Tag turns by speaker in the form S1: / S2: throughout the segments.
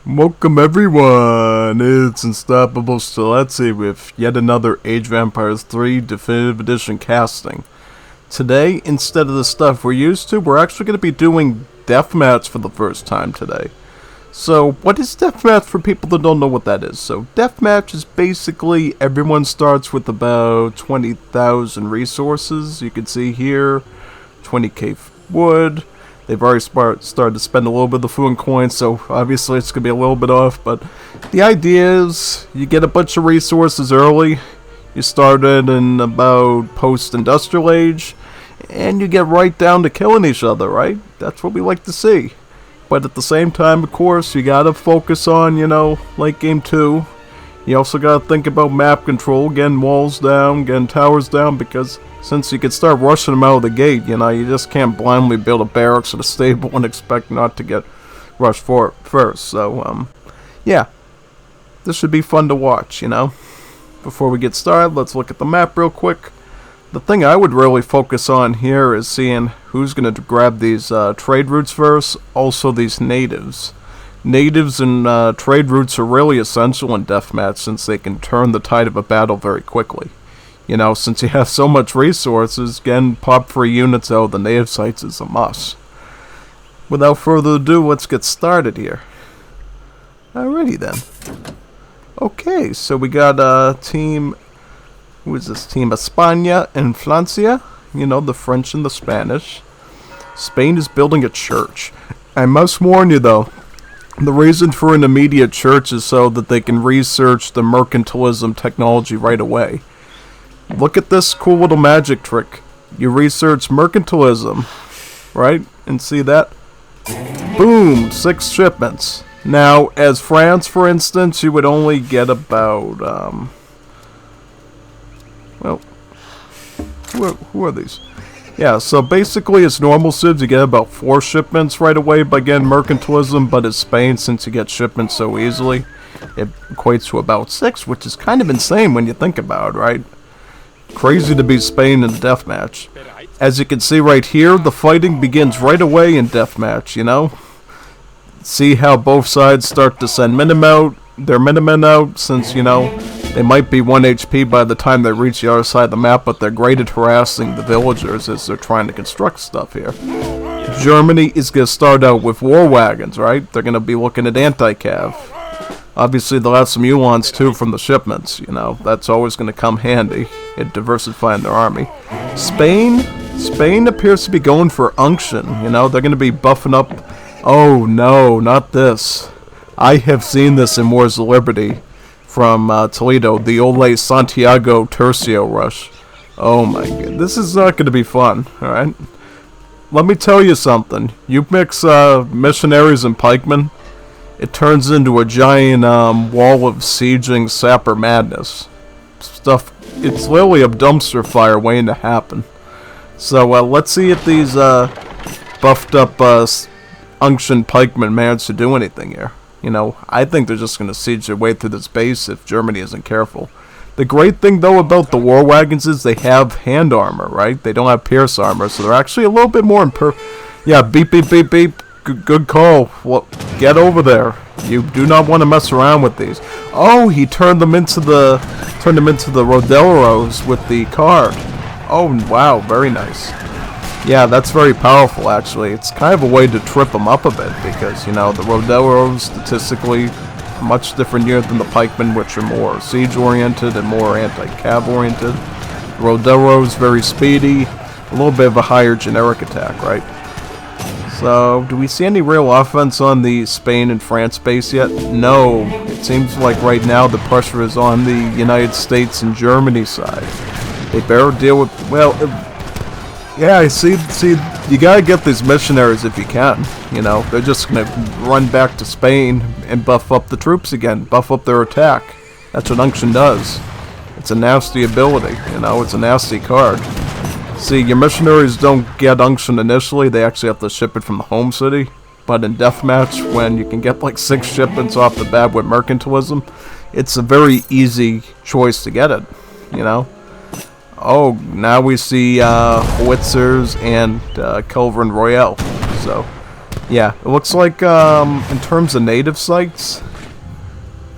S1: Welcome everyone, it's Unstoppable Stiletzi with yet another Age of Empires 3 Definitive Edition casting. Today, instead of the stuff we're used to, we're actually going to be doing Deathmatch for the first time today. So, what is Deathmatch for people that don't know what that is? So, Deathmatch is basically everyone starts with about 20,000 resources. You can see here, 20k wood. They've already started to spend a little bit of the food and coins, so obviously it's going to be a little bit off, but the idea is you get a bunch of resources early. You started in about post-industrial age, and you get right down to killing each other, right? That's what we like to see. But at the same time, of course, you got to focus on, late game 2. You also got to think about map control, getting walls down, getting towers down, because since you could start rushing them out of the gate, you just can't blindly build a barracks or a stable and expect not to get rushed for it first. So, yeah, this should be fun to watch, Before we get started, let's look at the map real quick. The thing I would really focus on here is seeing who's going to grab these trade routes first, also these natives. Natives and trade routes are really essential in Deathmatch since they can turn the tide of a battle very quickly. Since you have so much resources, getting pop-free units out of the native sites is a must. Without further ado, let's get started here. Alrighty then. Okay, so we got team... Who is this? Team España and Francia. The French and the Spanish. Spain is building a church. I must warn you though, the reason for an immediate church is so that they can research the mercantilism technology right away. Look at this cool little magic trick. You research mercantilism, right? And see that? Boom! 6 shipments. Now, as France, for instance, you would only get about, well, who are these? Yeah, so basically as normal civs, you get about 4 shipments right away by getting mercantilism, but as Spain, since you get shipments so easily, it equates to about 6, which is kind of insane when you think about it, right? Crazy to be Spain in a deathmatch. As you can see right here, the fighting begins right away in deathmatch, See how both sides start to send their Minimen out, since, they might be 1 HP by the time they reach the other side of the map, but they're great at harassing the villagers as they're trying to construct stuff here. Germany is going to start out with war wagons, right? They're going to be looking at anti-cav. Obviously, they'll have some Ulans too from the shipments, That's always going to come handy in diversifying their army. Spain appears to be going for unction, They're going to be buffing up. Oh no, not this. I have seen this in Wars of Liberty from Toledo, the Ole Santiago Tercio rush. Oh my god, this is not going to be fun, alright? Let me tell you something. You mix missionaries and pikemen, it turns into a giant wall of sieging sapper madness. Stuff, it's literally a dumpster fire waiting to happen. So let's see if these buffed up unction pikemen manage to do anything here. I think they're just going to siege their way through this base if Germany isn't careful. The great thing though about the war wagons is they have hand armor, right? They don't have pierce armor, so they're actually a little bit more yeah, beep beep beep beep. Good call. Well, get over there. You do not want to mess around with these. Oh, he turned them into the Rodelros with the card. Oh, wow, very nice. Yeah, that's very powerful, actually. It's kind of a way to trip them up a bit because, the Rodelros statistically much different unit than the pikemen, which are more siege-oriented and more anti-cav-oriented. Rodelros very speedy, a little bit of a higher generic attack, right? So, do we see any real offense on the Spain and France base yet? No. It seems like right now the pressure is on the United States and Germany side. They better deal with, well, yeah, I see, you gotta get these missionaries if you can, They're just gonna run back to Spain and buff up the troops again, buff up their attack. That's what unction does. It's a nasty ability, it's a nasty card. See, your missionaries don't get unction initially, they actually have to ship it from the home city. But in Deathmatch, when you can get like 6 shipments off the bat with mercantilism, it's a very easy choice to get it, Oh, now we see Howitzers and Culverin Royale. So, Yeah, it looks like in terms of native sites,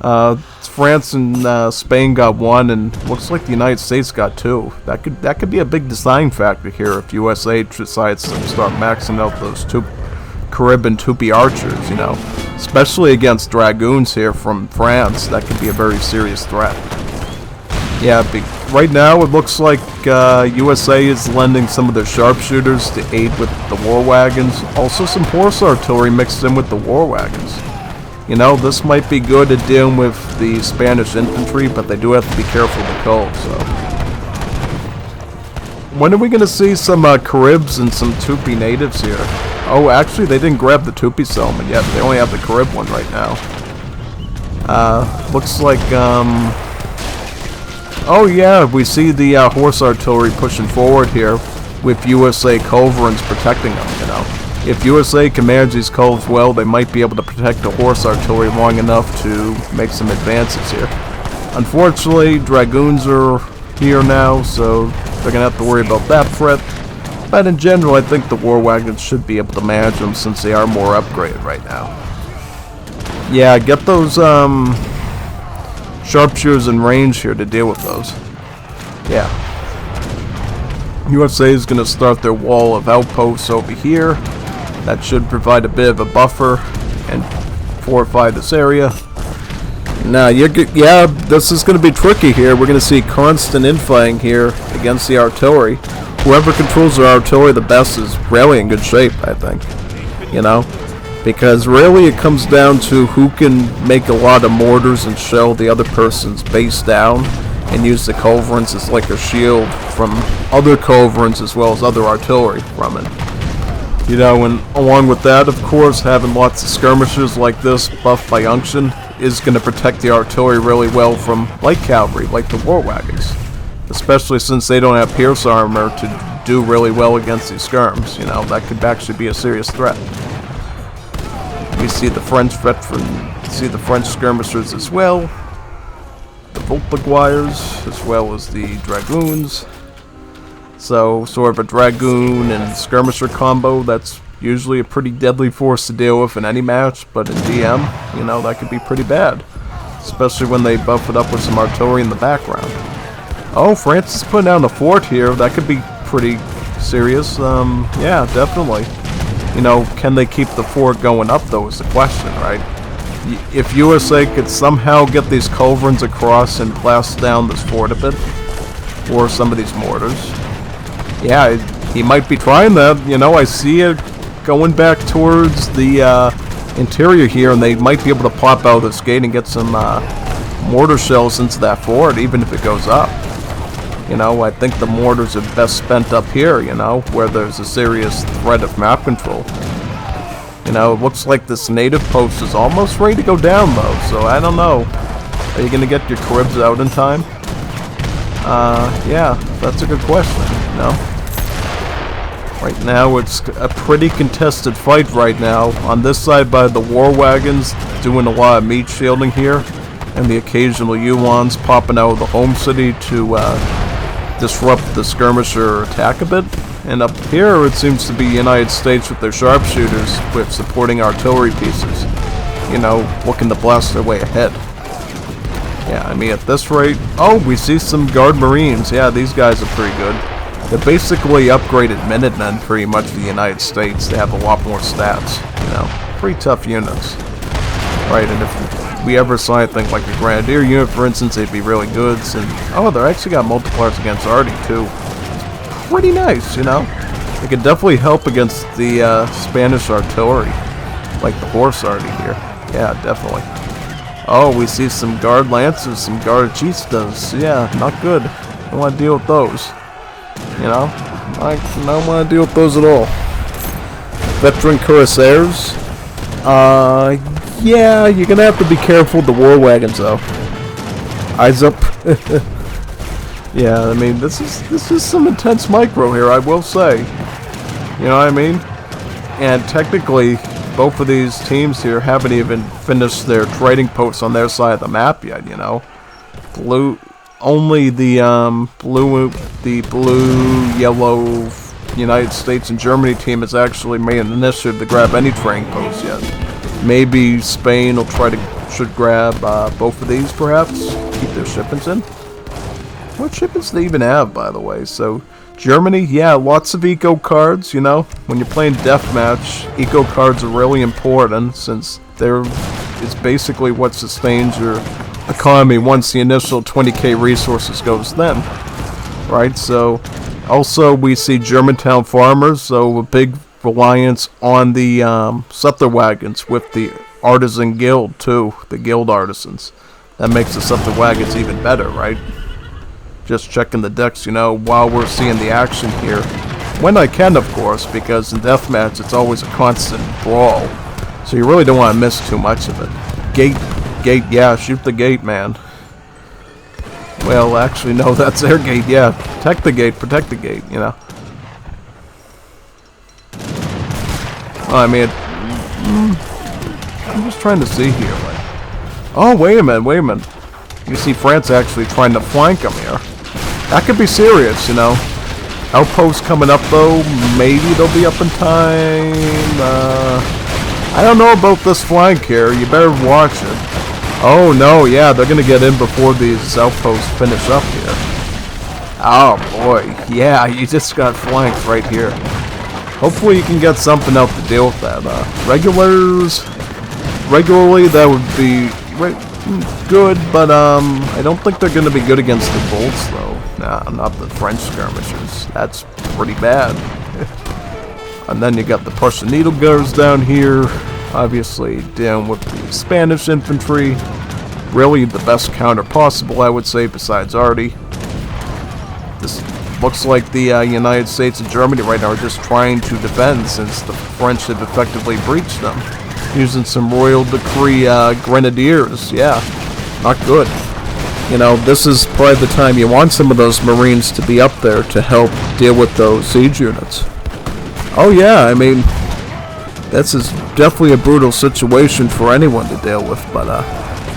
S1: France and Spain got one, and looks like the United States got two. That could be a big design factor here if USA decides to start maxing out those Caribbean Tupi archers, you know, especially against dragoons here from France. That could be a very serious threat. Yeah, right now it looks like USA is lending some of their sharpshooters to aid with the war wagons. Also some horse artillery mixed in with the war wagons. You know, this might be good at dealing with the Spanish infantry, but they do have to be careful with the cold, so. When are we going to see some Caribs and some Tupi natives here? Oh, actually, they didn't grab the Tupi settlement yet. They only have the Carib one right now. Looks like, oh yeah, we see the horse artillery pushing forward here with USA culverins protecting them, you know. If USA can manage these culvers well, they might be able to protect the horse artillery long enough to make some advances here. Unfortunately, dragoons are here now, so they're going to have to worry about that threat. But in general, I think the war wagons should be able to manage them since they are more upgraded right now. Yeah, get those sharpshooters in range here to deal with those. Yeah. USA is going to start their wall of outposts over here. That should provide a bit of a buffer and fortify this area. Now, yeah, this is going to be tricky here. We're going to see constant infighting here against the artillery. Whoever controls their artillery the best is really in good shape, I think. You know? Because really it comes down to who can make a lot of mortars and shell the other person's base down and use the culverins as like a shield from other culverins as well as other artillery from it. You know, and along with that, of course, having lots of skirmishers like this buffed by unction is going to protect the artillery really well from light cavalry, like the war wagons. Especially since they don't have pierce armor to do really well against these skirms. You know, that could actually be a serious threat. We see the French skirmishers as well, the Volpaguires, as well as the dragoons. So, sort of a dragoon and skirmisher combo, that's usually a pretty deadly force to deal with in any match, but in DM, you know, that could be pretty bad. Especially when they buff it up with some artillery in the background. Oh, France is putting down a fort here, that could be pretty serious. Yeah, definitely. You know, can they keep the fort going up, though, is the question, right? If USA could somehow get these culverins across and blast down this fort a bit, or some of these mortars, yeah, he might be trying that. You know, I see it going back towards the interior here, and they might be able to pop out of this gate and get some mortar shells into that fort, even if it goes up. You know, I think the mortars are best spent up here, you know, where there's a serious threat of map control. You know, it looks like this native post is almost ready to go down, though, so I don't know. Are you going to get your Caribs out in time? Yeah, that's a good question, you know? Right now, it's a pretty contested fight right now. On this side by the war wagons, doing a lot of meat shielding here, and the occasional Yuans popping out of the home city to disrupt the skirmisher attack a bit. And up here, it seems to be the United States with their sharpshooters with supporting artillery pieces, you know, looking to blast their way ahead. Yeah, I mean, at this rate... Oh, we see some Guard Marines. Yeah, these guys are pretty good. They're basically upgraded Minutemen, pretty much, for the United States. They have a lot more stats, you know. Pretty tough units. Right, and if we ever saw anything like a Grenadier unit, for instance, they'd be really good. And, oh, they actually got multipliers against Arty, too. Pretty nice, you know. They could definitely help against the Spanish artillery, like the horse Arty here. Yeah, definitely. Oh, we see some Guard Lancers, some Guard Chistas. Yeah, not good. Don't want to deal with those. You know? I don't want to deal with those at all. Veteran Cuirassiers. Yeah, you're gonna have to be careful with the war wagons, though. Eyes up. Yeah, I mean, this is some intense micro here, I will say. You know what I mean? And technically, both of these teams here haven't even finished their trading posts on their side of the map yet, you know. Only the blue, yellow United States and Germany team has actually made an initiative to grab any trading post yet. Maybe Spain will should grab both of these, perhaps. Keep their shipments in. What shipments do they even have, by the way? So, Germany, yeah, lots of eco cards, you know. When you're playing Deathmatch, eco cards are really important since it's basically what sustains your economy once the initial 20k resources goes to them. Right, so also we see Germantown farmers, so a big reliance on the settler wagons with the artisan guild too, the guild artisans. That makes the settler wagons even better, right? Just checking the decks, you know, while we're seeing the action here. When I can, of course, because in Deathmatch it's always a constant brawl. So you really don't want to miss too much of it. Gate, yeah, shoot the gate, man. Well, actually, no, that's their gate, yeah. Protect the gate, you know. I mean, I'm just trying to see here, like. Oh, wait a minute. You see France actually trying to flank them here. That could be serious, you know. Outposts coming up, though. Maybe they'll be up in time. I don't know about this flank here. You better watch it. Oh, no, yeah, they're going to get in before these outposts finish up here. Oh, boy. Yeah, you just got flanked right here. Hopefully you can get something out to deal with that. Regularly, that would be good, but I don't think they're going to be good against the bolts, though. Nah, not the French skirmishers. That's pretty bad. And then you got the Prussian needle guards down here. Obviously, dealing with the Spanish infantry. Really the best counter possible, I would say, besides Artie. This looks like the United States and Germany right now are just trying to defend since the French have effectively breached them. Using some royal decree grenadiers. Yeah, not good. You know, this is probably the time you want some of those Marines to be up there to help deal with those siege units. Oh yeah, I mean, this is definitely a brutal situation for anyone to deal with, but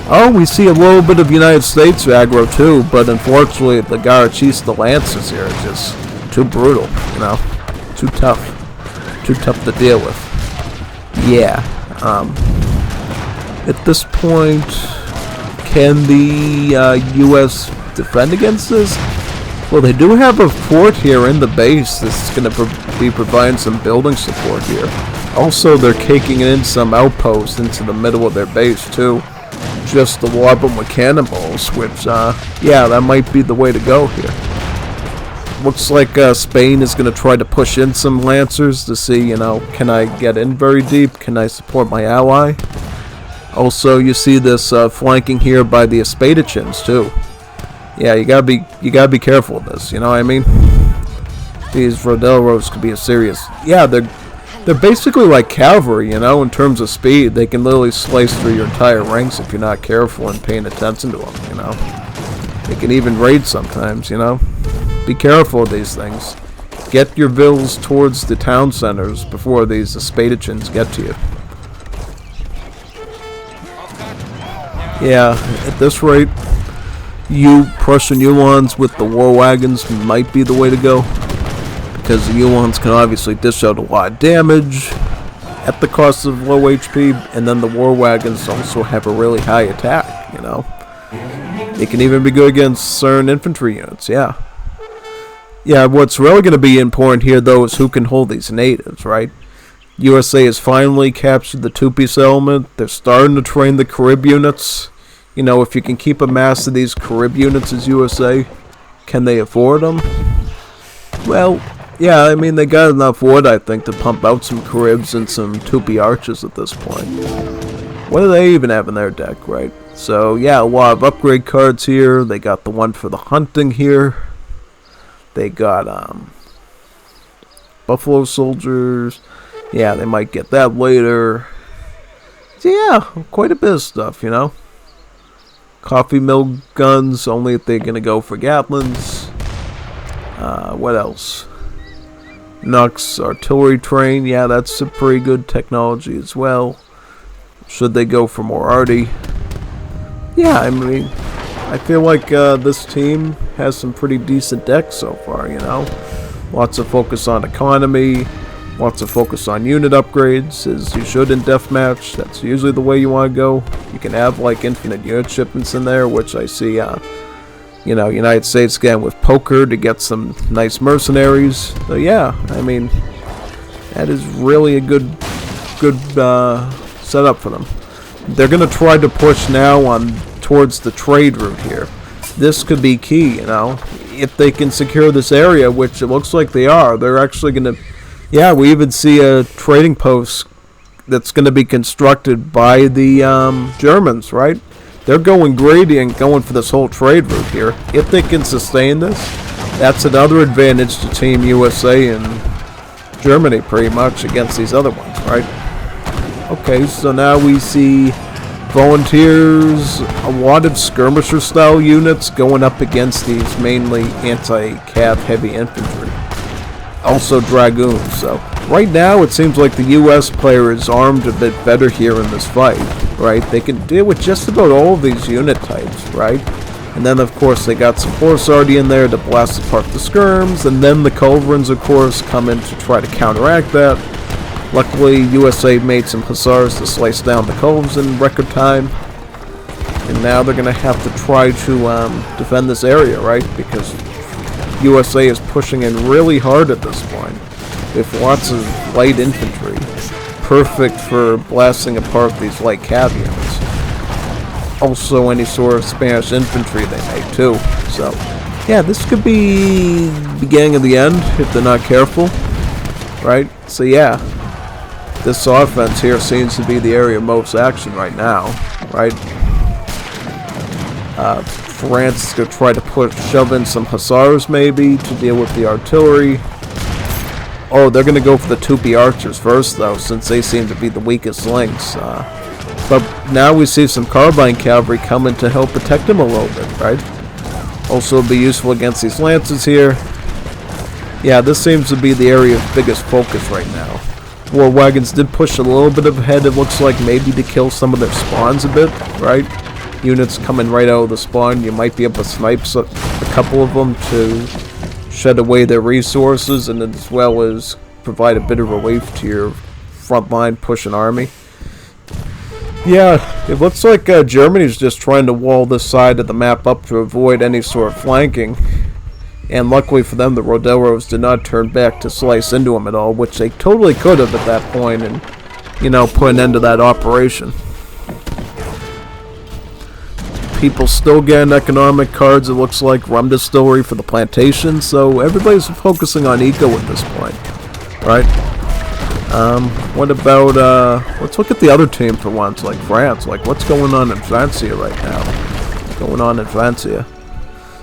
S1: oh, we see a little bit of United States aggro too, but unfortunately the Garachista Lancers here are just too brutal, you know, too tough to deal with. Yeah, at this point, can the U.S. defend against this? Well, they do have a fort here in the base that's going to be providing some building support here. Also, they're caking in some outposts into the middle of their base, too. Just to warp them with cannonballs, which, yeah, that might be the way to go here. Looks like Spain is going to try to push in some Lancers to see, you know, can I get in very deep? Can I support my ally? Also, you see this flanking here by the Espadachins, too. Yeah, you gotta be careful with this, you know what I mean? These Rodelros could be a serious... Yeah, they're basically like cavalry, you know, in terms of speed. They can literally slice through your entire ranks if you're not careful and paying attention to them, you know? They can even raid sometimes, you know? Be careful of these things. Get your vills towards the town centers before these Espadachins get to you. Yeah, at this rate, Prussian Uhlans with the war wagons might be the way to go. Because the Uhlans can obviously dish out a lot of damage at the cost of low HP, and then the war wagons also have a really high attack, you know. They can even be good against certain infantry units, yeah. Yeah, what's really going to be important here, though, is who can hold these natives, right? USA has finally captured the Tupi settlement. They're starting to train the Carib units. You know, if you can keep a mass of these Carib units as USA, can they afford them? Well, yeah, I mean, they got enough wood, I think, to pump out some Caribs and some Tupi archers at this point. What do they even have in their deck, right? So, yeah, a lot of upgrade cards here. They got the one for the hunting here. They got, Buffalo Soldiers. Yeah, they might get that later. So, yeah, quite a bit of stuff, you know. Coffee mill guns, only if they're going to go for Gatlins. What else? Nux artillery train. Yeah, that's a pretty good technology as well. Should they go for more arty? Yeah, I mean, I feel like this team has some pretty decent decks so far, you know. Lots of focus on economy. Lots of focus on unit upgrades, as you should in Deathmatch. That's usually the way you want to go. You can have like infinite unit shipments in there, which I see, you know, United States again with poker to get some nice mercenaries. So yeah, I mean, that is really a good setup for them. They're gonna try to push now on towards the trade route here. This could be key, you know, if they can secure this area, which it looks like they are. They're actually gonna. Yeah, we even see a trading post that's going to be constructed by the Germans, right? They're going greedy and going for this whole trade route here. If they can sustain this, that's another advantage to Team USA and Germany, pretty much, against these other ones, right? Okay, so now we see volunteers, a lot of skirmisher-style units going up against these mainly anti-cav heavy infantry. Also dragoons. So right now it seems like the US player is armed a bit better here in this fight, right? They can deal with just about all of these unit types, right? And then of course they got some force already in there to blast apart the skirms, and then the culverins of course come in to try to counteract that. Luckily USA made some hussars to slice down the culvers in record time, and now they're gonna have to try to defend this area, right? Because USA is pushing in really hard at this point, with lots of light infantry, perfect for blasting apart these light cav units. Also any sort of Spanish infantry they make too. So yeah, this could be the beginning of the end if they're not careful, right? So yeah, this offense here seems to be the area of most action right now, right? France is going to try to shove in some hussars maybe to deal with the artillery. Oh, they're going to go for the Tupi archers first though, since they seem to be the weakest links. But now we see some carbine cavalry coming to help protect them a little bit, right? Also be useful against these lances here. Yeah, this seems to be the area of biggest focus right now. War wagons did push a little bit ahead, it looks like, maybe to kill some of their spawns a bit, right? Units coming right out of the spawn, you might be able to snipe a couple of them to shed away their resources, and as well as provide a bit of relief to your frontline pushing army. Yeah, it looks like Germany's just trying to wall this side of the map up to avoid any sort of flanking. And luckily for them, the Rodelros did not turn back to slice into them at all, which they totally could have at that point and, you know, put an end to that operation. People still getting economic cards, it looks like, rum distillery for the plantation, so everybody's focusing on eco at this point, right? What about, let's look at the other team for once, like France. Like, what's going on in Francia right now? What's going on in Francia?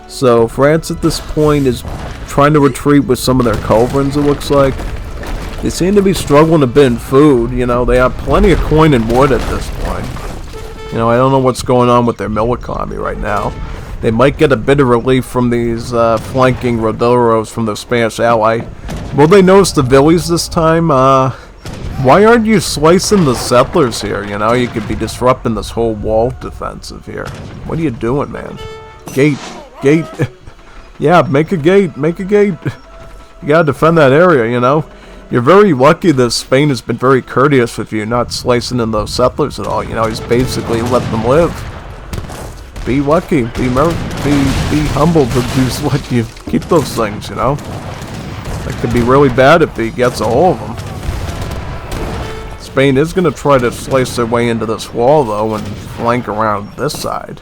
S1: So, France at this point is trying to retreat with some of their culverins, it looks like. They seem to be struggling a bit in food, you know, they have plenty of coin and wood at this point. You know, I don't know what's going on with their mill economy right now. They might get a bit of relief from these flanking Rodelros from their Spanish ally. Will they notice the Villies this time? Why aren't you slicing the settlers here? You know, you could be disrupting this whole wall defensive here. What are you doing, man? Gate. Yeah, make a gate. You gotta defend that area, you know? You're very lucky that Spain has been very courteous with you, not slicing in those settlers at all. You know, he's basically let them live. Be lucky, be humble, but just let you keep those things, you know? That could be really bad if he gets a hold of them. Spain is going to try to slice their way into this wall, though, and flank around this side.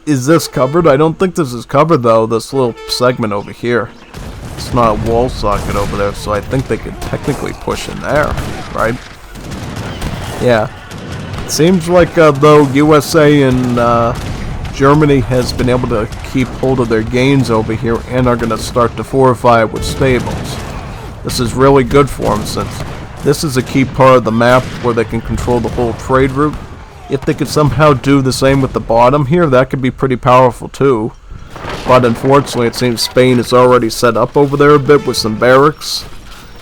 S1: Is this covered? I don't think this is covered, though, this little segment over here. It's not a wall socket over there, so I think they could technically push in there, right? Yeah. It seems like, though, USA and Germany has been able to keep hold of their gains over here and are going to start to fortify it with stables. This is really good for them, since this is a key part of the map where they can control the whole trade route. If they could somehow do the same with the bottom here, that could be pretty powerful too. But unfortunately, it seems Spain is already set up over there a bit with some barracks,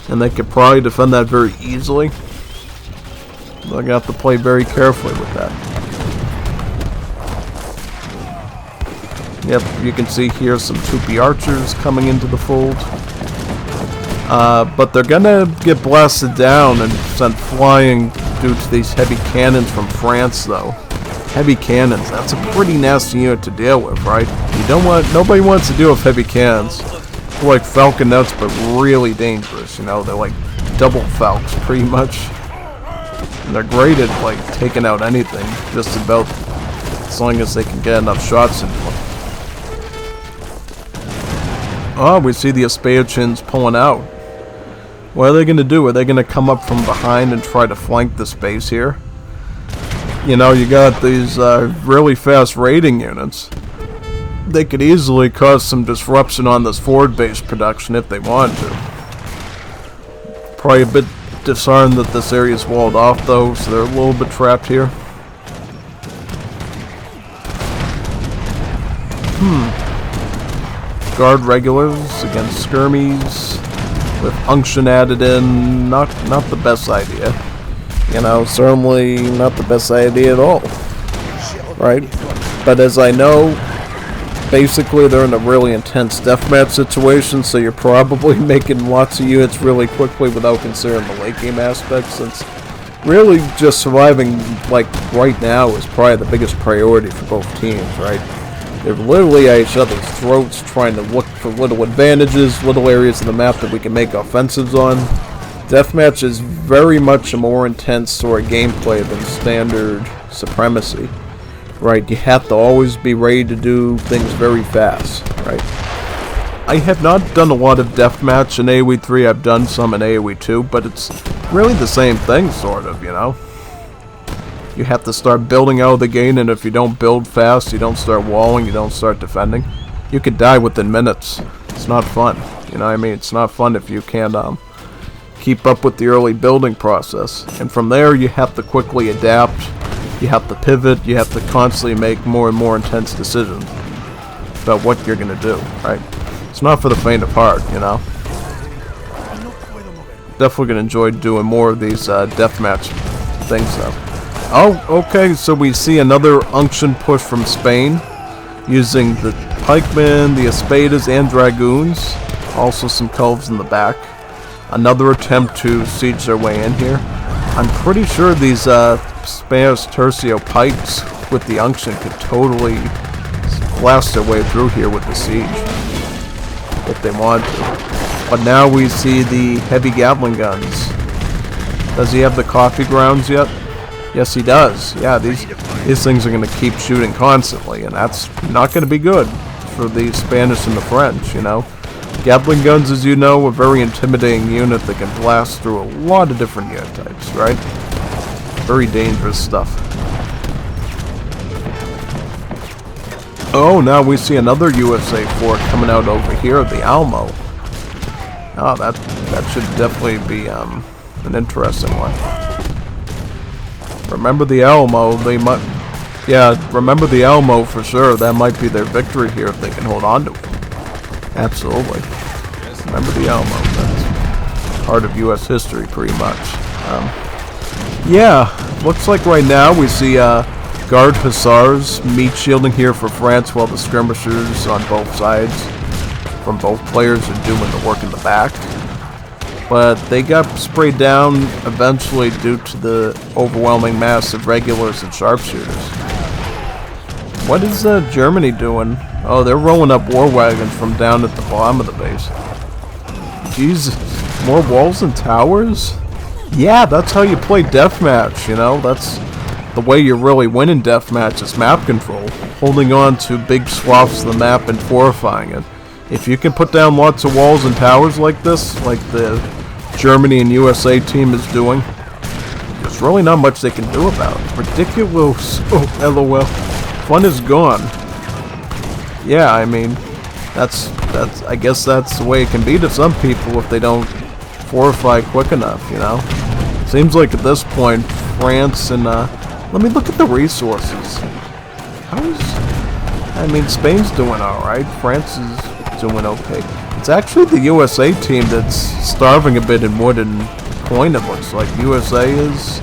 S1: and they could probably defend that very easily. They're going to have to play very carefully with that. Yep, you can see here some Tupi archers coming into the fold. But they're gonna get blasted down and sent flying due to these heavy cannons from France, though. Heavy cannons, that's a pretty nasty unit to deal with, right? Nobody wants to deal with heavy cannons. They're like falconets, but really dangerous, you know? They're like double falcons, pretty much. And they're great at, like, taking out anything, just about as long as they can get enough shots into them. Oh, we see the Espadachins pulling out. What are they going to do? Are they going to come up from behind and try to flank this base here? You know, you got these really fast raiding units. They could easily cause some disruption on this forward base production if they wanted to. Probably a bit disheartened that this area is walled off, though, so they're a little bit trapped here. Guard regulars against skirmies with unction added in. Not the best idea. You know, certainly not the best idea at all. Right? But as I know, basically they're in a really intense deathmatch situation, so you're probably making lots of units really quickly without considering the late game aspect, since really just surviving, like, right now is probably the biggest priority for both teams, right? They're literally at each other's throats trying to look for little advantages, little areas of the map that we can make offensives on. Deathmatch is very much a more intense sort of gameplay than standard Supremacy, right? You have to always be ready to do things very fast, right? I have not done a lot of Deathmatch in AoE 3, I've done some in AoE 2, but it's really the same thing, sort of, you know? You have to start building out of the gate, and if you don't build fast, you don't start walling, you don't start defending, you could die within minutes. It's not fun, you know what I mean? It's not fun if you can't keep up with the early building process. And from there, you have to quickly adapt, you have to pivot, you have to constantly make more and more intense decisions about what you're going to do, right? It's not for the faint of heart, you know? Definitely going to enjoy doing more of these deathmatch things, though. Oh, okay, so we see another unction push from Spain, using the pikemen, the espadas, and dragoons. Also some culves in the back. Another attempt to siege their way in here. I'm pretty sure these Spanish Tercio pikes with the unction could totally blast their way through here with the siege, if they want to. But now we see the heavy Gatling guns. Does he have the coffee grounds yet? Yes, he does. Yeah, these things are going to keep shooting constantly, and that's not going to be good for the Spanish and the French, you know. Gatling guns, as you know, are a very intimidating unit that can blast through a lot of different unit types, right? Very dangerous stuff. Oh, now we see another USA fort coming out over here, the Alamo. Oh, that should definitely be an interesting one. Remember the Alamo, remember the Alamo for sure. That might be their victory here if they can hold on to it. Absolutely. Remember the Alamo. That's part of U.S. history, pretty much. Yeah, looks like right now we see Guard Hussars meat shielding here for France, while the skirmishers on both sides from both players are doing the work in the back. But they got sprayed down eventually due to the overwhelming mass of regulars and sharpshooters. What is Germany doing? Oh, they're rolling up war wagons from down at the bottom of the base. Jesus, more walls and towers? Yeah, that's how you play deathmatch, you know? That's the way you really win in deathmatch, is map control. Holding on to big swaths of the map and fortifying it. If you can put down lots of walls and towers like this, like the Germany and USA team is doing, there's really not much they can do about it. Ridiculous. Oh, LOL. Fun is gone. Yeah, I mean, that's I guess that's the way it can be to some people if they don't fortify quick enough, you know? Seems like at this point, France and, let me look at the resources. I mean, Spain's doing alright, France is doing okay. It's actually the USA team that's starving a bit in wood and coin, it looks like. USA is,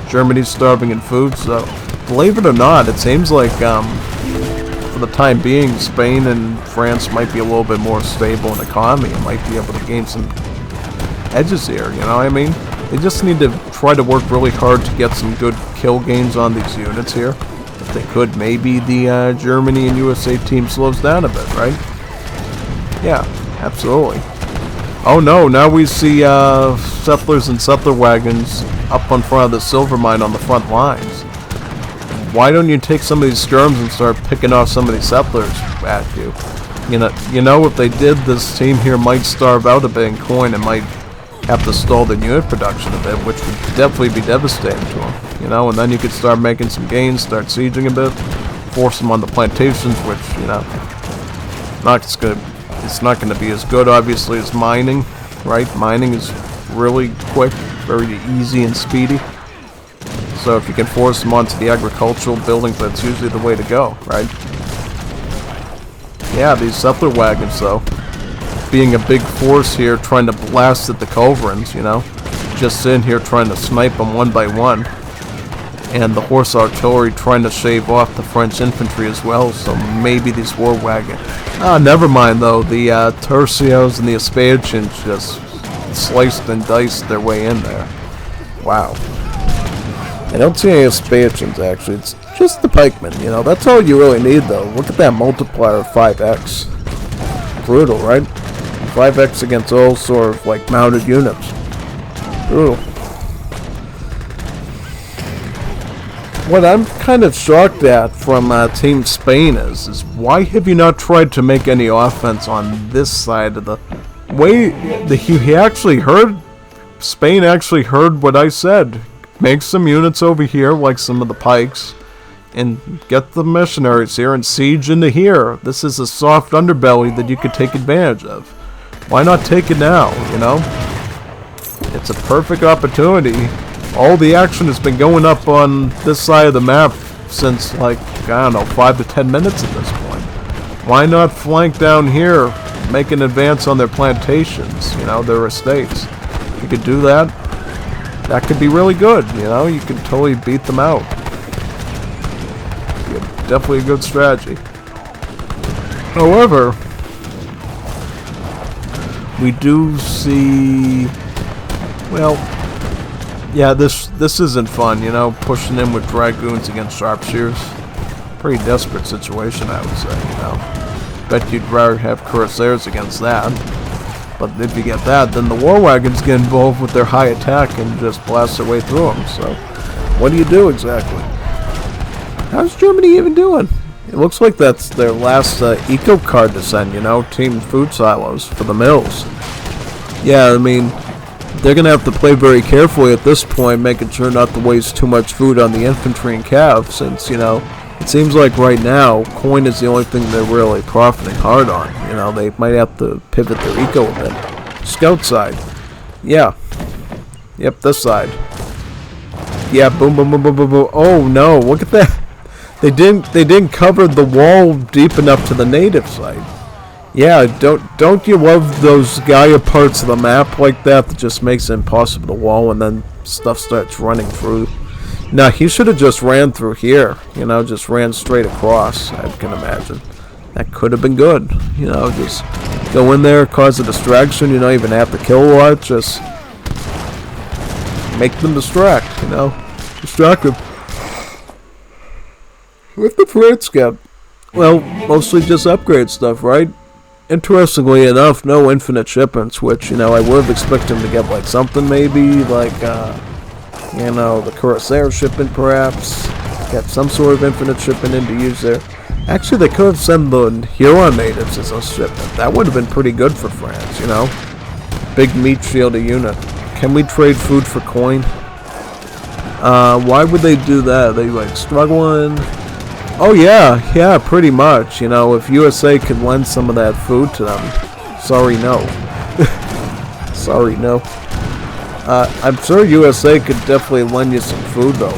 S1: Germany's starving in food, so believe it or not, it seems like, for the time being, Spain and France might be a little bit more stable in economy and might be able to gain some edges here, you know what I mean? They just need to try to work really hard to get some good kill gains on these units here. If they could, maybe the Germany and USA team slows down a bit, right? Yeah, absolutely. Oh no, now we see settlers and settler wagons up in front of the silver mine on the front lines. Why don't you take some of these skirms and start picking off some of these settlers at you? You know, if they did, this team here might starve out a bit in coin and might have to stall the unit production a bit, which would definitely be devastating to them. You know, and then you could start making some gains, start sieging a bit, force them on the plantations, which, you know, it's not going to be as good, obviously, as mining, right? Mining is really quick, very easy and speedy. So if you can force them onto the agricultural buildings, that's usually the way to go, right? Yeah, these settler wagons, though, being a big force here, trying to blast at the culverins, you know, just sitting here trying to snipe them one by one, and the horse artillery trying to shave off the French infantry as well, so maybe these war wagons. Never mind, though, the tercios and the Aspasians just sliced and diced their way in there. Wow. I don't see any Aspasians, actually. It's just the pikemen, you know. That's all you really need, though. Look at that multiplier of 5x. Brutal, right? 5x against all sort of, like, mounted units. Brutal. What I'm kind of shocked at from Team Spain is why have you not tried to make any offense on this side of the way? He actually heard, Spain actually heard what I said. Make some units over here, like some of the pikes, and get the missionaries here and siege into here. This is a soft underbelly that you could take advantage of. Why not take it now, you know? It's a perfect opportunity. All the action has been going up on this side of the map since, like, I don't know, 5 to 10 minutes at this point. Why not flank down here, make an advance on their plantations, you know, their estates? You could do that. That could be really good, you know? You could totally beat them out. Definitely a good strategy. However, we do see, well, yeah, this isn't fun, you know, pushing in with dragoons against sharpshooters. Pretty desperate situation, I would say, you know. Bet you'd rather have cuirassiers against that. But if you get that, then the war wagons get involved with their high attack and just blast their way through them. So, what do you do exactly? How's Germany even doing? It looks like that's their last eco card to send, you know, team food silos for the mills. Yeah, I mean, they're going to have to play very carefully at this point, making sure not to waste too much food on the infantry and cav, since, you know, it seems like right now, coin is the only thing they're really profiting hard on. You know, they might have to pivot their eco a bit. Scout side. Yeah. Yep, this side. Yeah, boom, boom, boom, boom, boom, boom. Oh, no, look at that. They didn't cover the wall deep enough to the native side. Yeah, don't you love those Gaia parts of the map like that just makes it impossible to wall and then stuff starts running through? Nah, he should have just ran through here, you know, just ran straight across, I can imagine. That could have been good, you know, just go in there, cause a distraction, you know, even have to kill a lot, just make them distract, you know, distract them. With the France get? Well, mostly just upgrade stuff, right? Interestingly enough, no infinite shipments, which, you know, I would have expected them to get, like, something maybe, like, you know, the Cuirassier shipment, perhaps. Get some sort of infinite shipment in to use there. Actually, they could have sent the Huron natives as a shipment. That would have been pretty good for France, you know? Big meat shield unit. Can we trade food for coin? Why would they do that? Are they, like, struggling? Oh, yeah, pretty much. You know, if USA could lend some of that food to them. Sorry, no. Sorry, no. I'm sure USA could definitely lend you some food, though.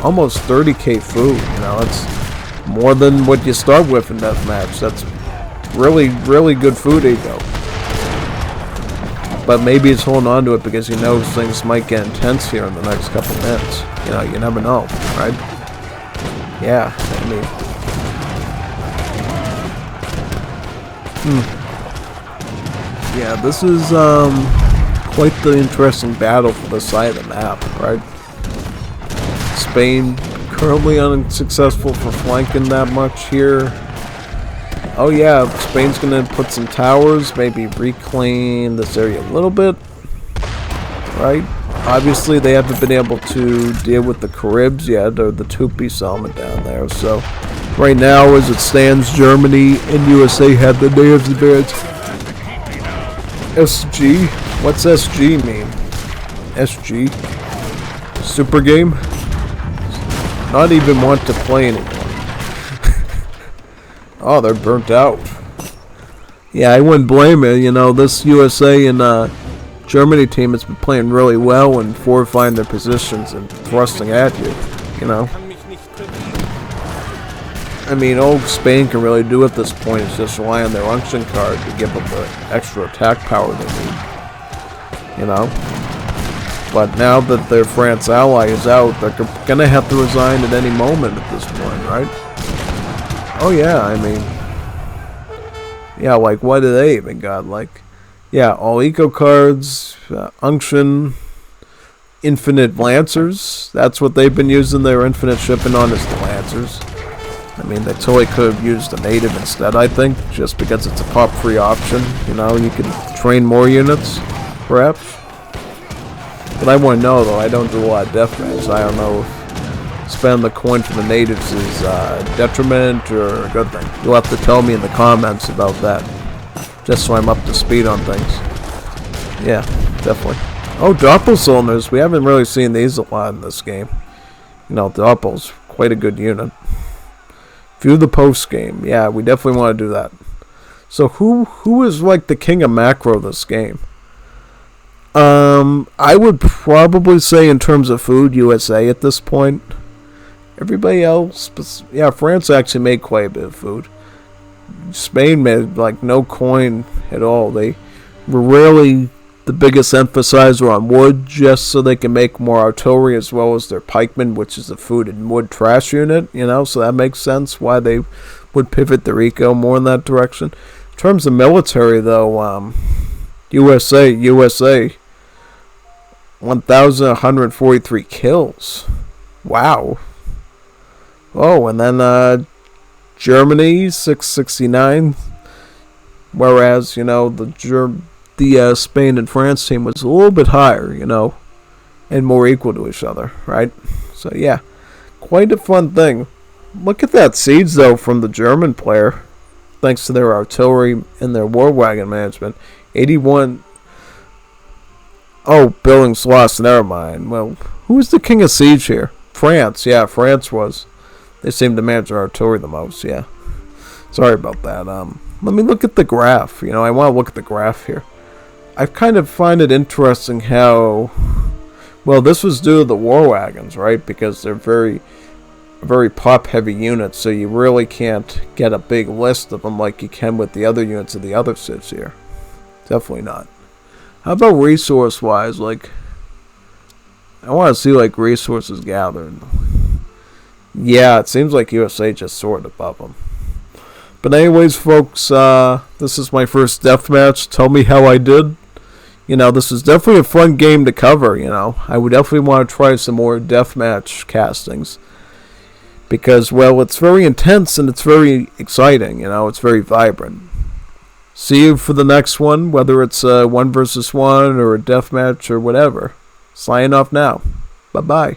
S1: Almost 30k food, you know, it's more than what you start with in Deathmatch. That's really, really good food eco. But maybe it's holding on to it because he knows things might get intense here in the next couple minutes. You know, you never know, right? Yeah, I mean... Yeah, this is, quite the interesting battle for the side of the map, right? Spain currently unsuccessful for flanking that much here. Oh yeah, Spain's gonna put some towers, maybe reclaim this area a little bit, right? Obviously they haven't been able to deal with the Caribs yet, or the Tupi settlement down there, so right now as it stands, Germany and USA have the natives advantage. SG? What's SG mean? SG? Super game? Not even want to play anymore. Oh, they're burnt out. Yeah, I wouldn't blame it. You know, this USA and Germany team has been playing really well and fortifying their positions and thrusting at you. You know. I mean, all Spain can really do at this point is just rely on their unction card to give them the extra attack power they need. You know. But now that their France ally is out, they're gonna have to resign at any moment at this point, right? Oh yeah, I mean, yeah, like what do they even got? Like, yeah, all eco cards, unction, infinite lancers. That's what they've been using their infinite shipping on, is the lancers. I mean, they totally could have used a native instead, I think, just because it's a pop free option. You know, you can train more units, perhaps. But I want to know though. I don't do a lot of deathmatch. I don't know if spend the coin for the natives is detriment or a good thing. You'll have to tell me in the comments about that, just so I'm up to speed on things. Yeah, definitely. Oh, doppel cylinders. We haven't really seen these a lot in this game. You know, doppel's quite a good unit. View the post game. Yeah, we definitely want to do that. So who is like the king of macro this game? I would probably say in terms of food, USA at this point. Everybody else, yeah, France actually made quite a bit of food. Spain made like no coin at all. They were really the biggest emphasizer on wood, just so they can make more artillery as well as their pikemen, which is the food and wood trash unit, you know, so that makes sense why they would pivot their eco more in that direction. In terms of military though, USA 1,143 kills. Wow. Oh, and then Germany 669, whereas, you know, the Spain and France team was a little bit higher, you know, and more equal to each other, right? So yeah, quite a fun thing. Look at that siege though from the German player, thanks to their artillery and their war wagon management. 81. Oh, buildings lost. Never mind. Well, who was the king of siege here? France. Yeah, France was. They seem to manage their artillery the most. Yeah. Sorry about that. Let me look at the graph. You know, I want to look at the graph here. I kind of find it interesting how, well, this was due to the war wagons, right? Because they're very pop heavy units, so you really can't get a big list of them like you can with the other units of the other cities here. Definitely not. How about resource wise? Like, I want to see like resources gathered. Yeah, it seems like USA just soared above them. But anyways, folks, this is my first deathmatch. Tell me how I did. You know, this is definitely a fun game to cover, you know. I would definitely want to try some more deathmatch castings. Because, well, it's very intense and it's very exciting, you know. It's very vibrant. See you for the next one, whether it's a 1 versus 1 or a deathmatch or whatever. Sign off now. Bye-bye.